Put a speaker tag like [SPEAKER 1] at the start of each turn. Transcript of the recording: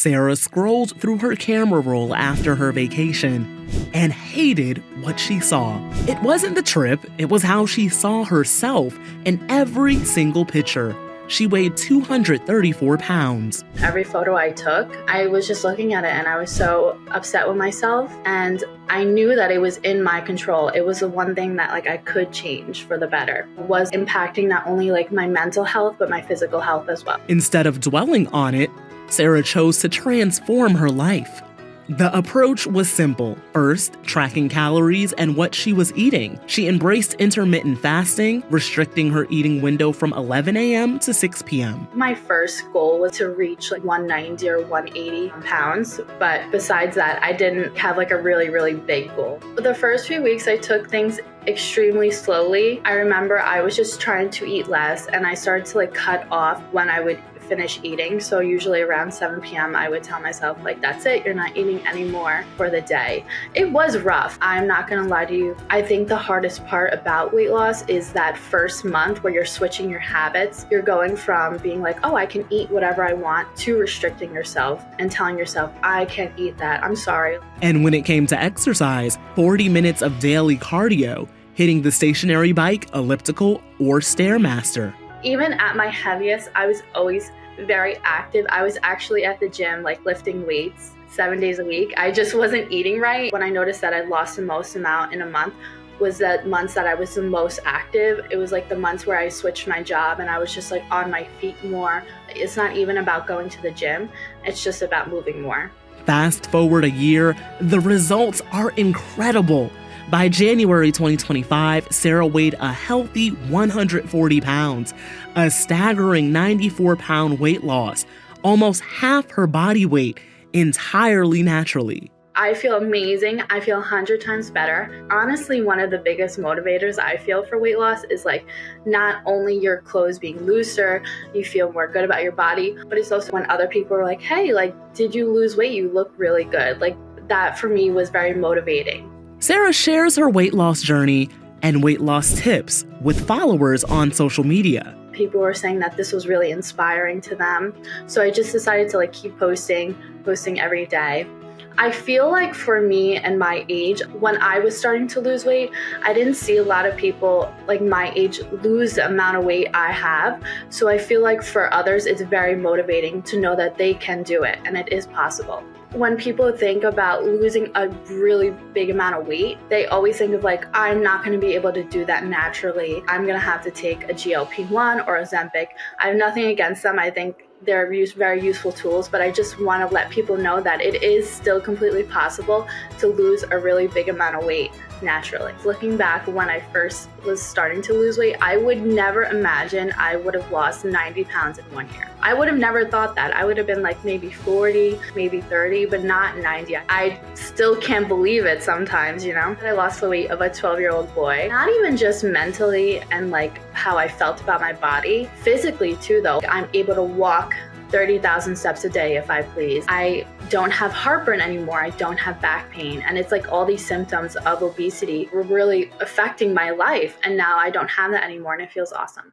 [SPEAKER 1] Sarah scrolled through her camera roll after her vacation and hated what she saw. It wasn't the trip, it was how she saw herself in every single picture. She weighed 234 pounds.
[SPEAKER 2] Every photo I took, I was just looking at it and I was so upset with myself, and I knew that it was in my control. It was the one thing that I could change for the better. It was impacting not only my mental health, but my physical health as well.
[SPEAKER 1] Instead of dwelling on it, Sarah chose to transform her life. The approach was simple. First, tracking calories and what she was eating. She embraced intermittent fasting, restricting her eating window from 11 a.m. to 6 p.m.
[SPEAKER 2] My first goal was to reach 190 or 180 pounds, but besides that, I didn't have a really, really big goal. The first few weeks, I took things extremely slowly. I remember I was just trying to eat less, and I started to cut off when I would finish eating. So usually around 7 p.m. I would tell myself that's it, you're not eating anymore for the day. It was rough. I'm not gonna lie to you. I think the hardest part about weight loss is that first month where you're switching your habits. You're going from being oh, I can eat whatever I want, to restricting yourself and telling yourself, I can't eat that, I'm sorry.
[SPEAKER 1] And when it came to exercise, 40 minutes of daily cardio, hitting the stationary bike, elliptical, or Stairmaster.
[SPEAKER 2] Even at my heaviest, I was always very active. I was actually at the gym, lifting weights 7 days a week. I just wasn't eating right. When I noticed that I lost the most amount in a month was the months that I was the most active. It was the months where I switched my job and I was just on my feet more. It's not even about going to the gym. It's just about moving more.
[SPEAKER 1] Fast forward a year, the results are incredible. By January 2025, Sarah weighed a healthy 140 pounds, a staggering 94-pound weight loss, almost half her body weight, entirely naturally.
[SPEAKER 2] I feel amazing. I feel 100 times better. Honestly, one of the biggest motivators I feel for weight loss is not only your clothes being looser, you feel more good about your body, but it's also when other people are hey, did you lose weight? You look really good. That for me was very motivating.
[SPEAKER 1] Sarah shares her weight loss journey and weight loss tips with followers on social media.
[SPEAKER 2] People were saying that this was really inspiring to them. So I just decided to keep posting every day. I feel for me and my age, when I was starting to lose weight, I didn't see a lot of people my age lose the amount of weight I have. So I feel for others, it's very motivating to know that they can do it and it is possible. When people think about losing a really big amount of weight, they always think of I'm not going to be able to do that naturally. I'm going to have to take a GLP-1 or Ozempic. I have nothing against them. I think they're very useful tools, but I just want to let people know that it is still completely possible to lose a really big amount of weight naturally. Looking back when I first was starting to lose weight, I would never imagine I would have lost 90 pounds in 1 year. I would have never thought that. I would have been maybe 40, maybe 30, but not 90. I still can't believe it sometimes, I lost the weight of a 12-year-old boy. Not even just mentally and how I felt about my body, physically too though. I'm able to walk 30,000 steps a day if I please. I don't have heartburn anymore. I don't have back pain. And it's all these symptoms of obesity were really affecting my life. And now I don't have that anymore and it feels awesome.